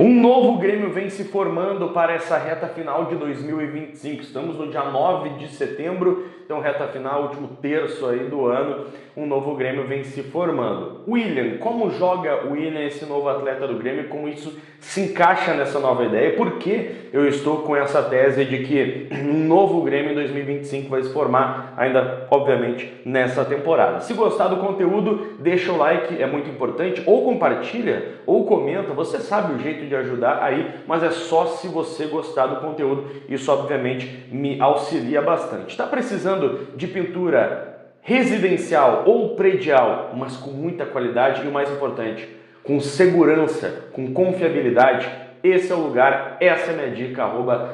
Um novo Grêmio vem se formando para essa reta final de 2025. Estamos no dia 9 de setembro, então reta final, último terço aí do ano, um novo Grêmio vem se formando. William, como joga o William, esse novo atleta do Grêmio, como isso se encaixa nessa nova ideia? Por que eu estou com essa tese de que um novo Grêmio em 2025 vai se formar ainda, obviamente, nessa temporada? Se gostar do conteúdo, deixa o like, é muito importante, ou compartilha, ou comenta, você sabe o jeito de ajudar aí, mas é só se você gostar do conteúdo, isso obviamente me auxilia bastante. Está precisando de pintura residencial ou predial, mas com muita qualidade e o mais importante, com segurança, com confiabilidade? Esse é o lugar, essa é a minha dica,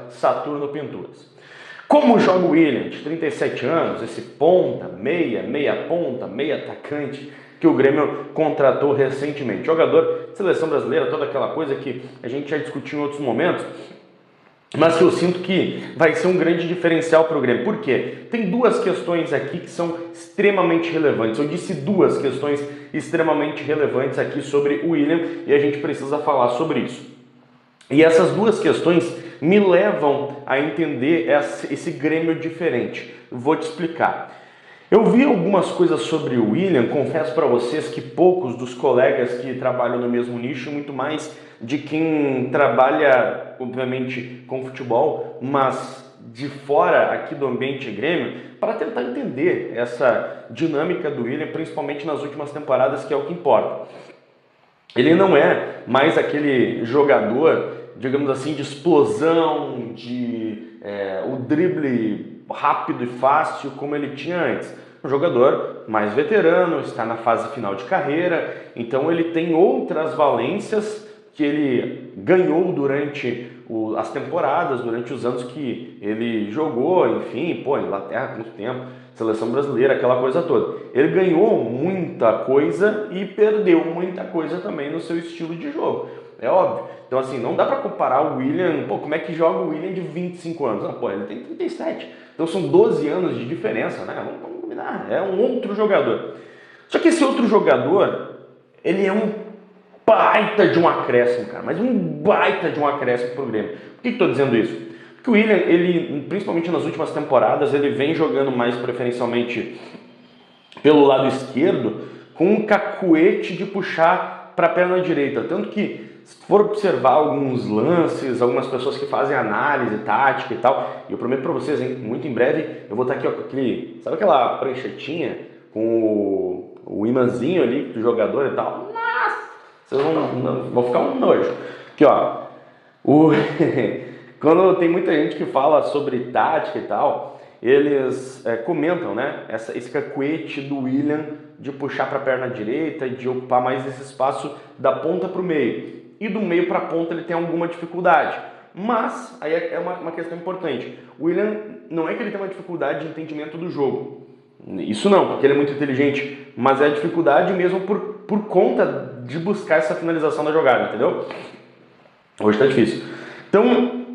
@Saturno Pinturas. Como joga o William, de 37 anos, esse ponta, meia ponta, meia atacante que o Grêmio contratou recentemente. Jogador de seleção brasileira, toda aquela coisa que a gente já discutiu em outros momentos, mas que eu sinto que vai ser um grande diferencial para o Grêmio. Por quê? Tem duas questões aqui que são extremamente relevantes. Eu disse duas questões extremamente relevantes aqui sobre o William e a gente precisa falar sobre isso. E essas duas questões me levam a entender esse Grêmio diferente. Vou te explicar. Eu vi algumas coisas sobre o William, confesso para vocês que poucos dos colegas que trabalham no mesmo nicho, muito mais de quem trabalha, obviamente, com futebol, mas de fora aqui do ambiente Grêmio, para tentar entender essa dinâmica do William, principalmente nas últimas temporadas, que é o que importa. Ele não é mais aquele jogador, digamos assim, de explosão, o drible rápido e fácil como ele tinha antes. Um jogador mais veterano, está na fase final de carreira, então ele tem outras valências que ele ganhou durante as temporadas, durante os anos que ele jogou, enfim, Inglaterra, muito tempo, seleção brasileira, aquela coisa toda. Ele ganhou muita coisa e perdeu muita coisa também no seu estilo de jogo, é óbvio. Então assim, não dá para comparar o William, como é que joga o William de 25 anos? Ele tem 37, então são 12 anos de diferença, né? Vamos combinar, é um outro jogador. Só que esse outro jogador, ele é um baita de um acréscimo, cara, mas um baita de um acréscimo pro Grêmio. Por que estou dizendo isso? Porque o William, ele, principalmente nas últimas temporadas, ele vem jogando mais preferencialmente pelo lado esquerdo, com um cacuete de puxar para a perna direita. Tanto que, se for observar alguns lances, algumas pessoas que fazem análise tática e tal, e eu prometo para vocês, hein, muito em breve, eu vou estar aqui ó, com aquele, sabe aquela pranchetinha com o imãzinho ali do jogador e tal? Vocês vão ficar um nojo. Aqui, ó. Quando tem muita gente que fala sobre tática e tal, eles comentam, né? Esse cacuete do William de puxar para a perna direita e de ocupar mais esse espaço da ponta para o meio. E do meio para a ponta ele tem alguma dificuldade. Mas, aí é uma questão importante. O William não é que ele tem uma dificuldade de entendimento do jogo. Isso não, porque ele é muito inteligente. Mas é a dificuldade mesmo por conta de buscar essa finalização da jogada, entendeu? Hoje tá difícil. Então,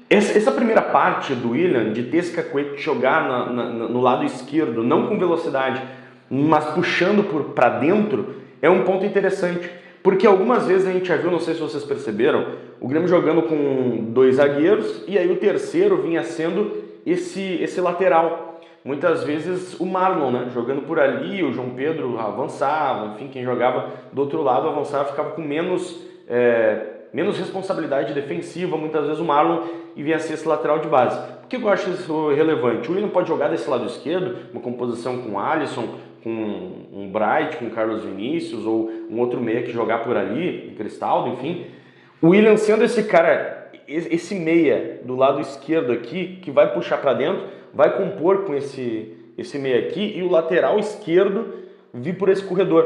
essa primeira parte do William, de ter esse cacuete, de jogar no lado esquerdo, não com velocidade, mas puxando para dentro, é um ponto interessante. Porque algumas vezes a gente já viu, não sei se vocês perceberam, o Grêmio jogando com dois zagueiros, e aí o terceiro vinha sendo esse lateral. Muitas vezes o Marlon, né, jogando por ali, o João Pedro avançava, enfim, quem jogava do outro lado avançava, ficava com menos responsabilidade defensiva, muitas vezes o Marlon, e vinha a ser esse lateral de base. Por que eu acho isso relevante? O William pode jogar desse lado esquerdo, uma composição com o Alisson, com um Bright, com o Carlos Vinícius, ou um outro meia que jogar por ali, Cristaldo, enfim. O William sendo esse cara, esse meia do lado esquerdo aqui, que vai puxar para dentro, vai compor com esse meia aqui, e o lateral esquerdo vir por esse corredor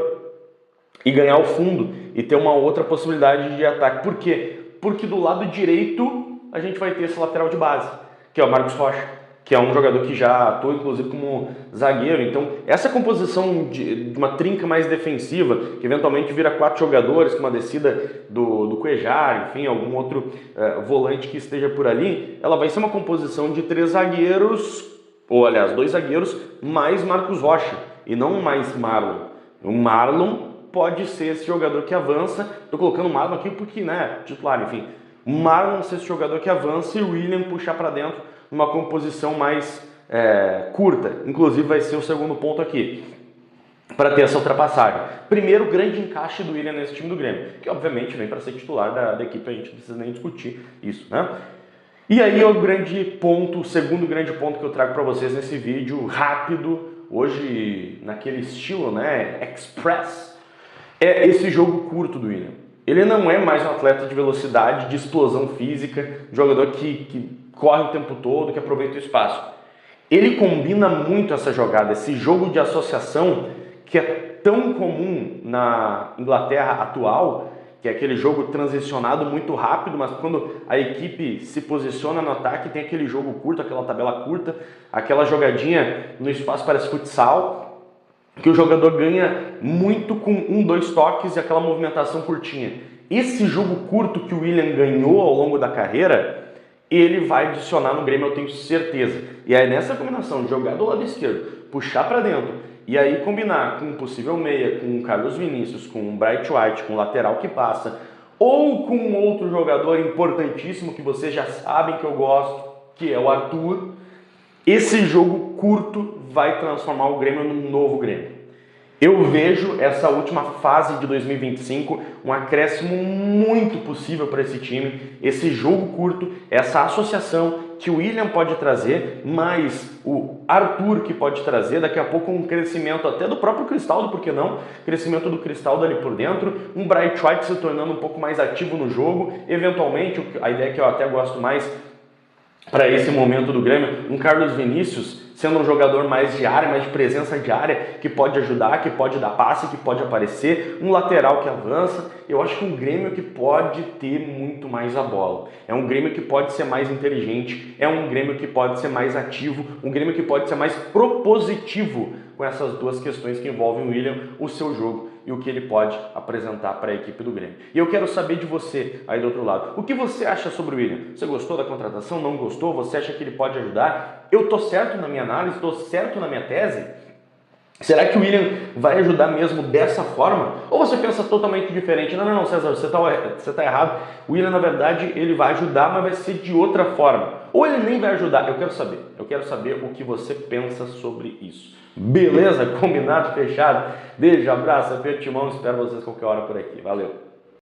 e ganhar o fundo e ter uma outra possibilidade de ataque. Por quê? Porque do lado direito a gente vai ter esse lateral de base, que é o Marcos Rocha, que é um jogador que já atua inclusive como zagueiro. Então essa composição de uma trinca mais defensiva, que eventualmente vira 4 jogadores com uma descida do Cuejar, enfim, algum outro volante que esteja por ali, ela vai ser uma composição de 3 zagueiros, ou aliás, 2 zagueiros mais Marcos Rocha, e não mais Marlon. O Marlon pode ser esse jogador que avança. Estou colocando o Marlon aqui porque, né, titular, enfim. O Marlon ser esse jogador que avança e o William puxar para dentro numa composição mais curta. Inclusive vai ser o segundo ponto aqui, para ter essa ultrapassagem. Primeiro, grande encaixe do William nesse time do Grêmio, que obviamente vem para ser titular da equipe, a gente não precisa nem discutir isso, né? E aí o grande ponto, o segundo grande ponto que eu trago para vocês nesse vídeo, rápido, hoje naquele estilo, né, express, é esse jogo curto do William. Ele não é mais um atleta de velocidade, de explosão física, um jogador que corre o tempo todo, que aproveita o espaço. Ele combina muito essa jogada, esse jogo de associação que é tão comum na Inglaterra atual, que é aquele jogo transicionado muito rápido, mas quando a equipe se posiciona no ataque, tem aquele jogo curto, aquela tabela curta, aquela jogadinha no espaço parece futsal, que o jogador ganha muito com 1, 2 toques e aquela movimentação curtinha. Esse jogo curto que o William ganhou ao longo da carreira, ele vai adicionar no Grêmio, eu tenho certeza. E aí nessa combinação de jogar do lado esquerdo, puxar para dentro, e aí combinar com um possível meia, com o Carlos Vinícius, com o Bright White, com o lateral que passa, ou com um outro jogador importantíssimo que vocês já sabem que eu gosto, que é o Arthur, esse jogo curto vai transformar o Grêmio num novo Grêmio. Eu vejo essa última fase de 2025 um acréscimo muito possível para esse time, esse jogo curto, essa associação que o William pode trazer, mais o Arthur que pode trazer, daqui a pouco um crescimento até do próprio Cristaldo, por que não? Crescimento do Cristaldo ali por dentro, um Bright White se tornando um pouco mais ativo no jogo, eventualmente, a ideia que eu até gosto mais para esse momento do Grêmio, um Carlos Vinícius sendo um jogador mais de área, mais de presença de área, que pode ajudar, que pode dar passe, que pode aparecer, um lateral que avança. Eu acho que um Grêmio que pode ter muito mais a bola. É um Grêmio que pode ser mais inteligente, é um Grêmio que pode ser mais ativo, um Grêmio que pode ser mais propositivo com essas duas questões que envolvem o William, o seu jogo e o que ele pode apresentar para a equipe do Grêmio. E eu quero saber de você aí do outro lado. O que você acha sobre o William? Você gostou da contratação? Não gostou? Você acha que ele pode ajudar? Eu tô certo na minha análise? Tô certo na minha tese? Será que o William vai ajudar mesmo dessa forma? Ou você pensa totalmente diferente? Não, César, você tá errado. O William, na verdade, ele vai ajudar, mas vai ser de outra forma. Ou ele nem vai ajudar. Eu quero saber o que você pensa sobre isso. Beleza? Combinado? Fechado? Beijo, abraço, aperto de mão. Espero vocês qualquer hora por aqui. Valeu!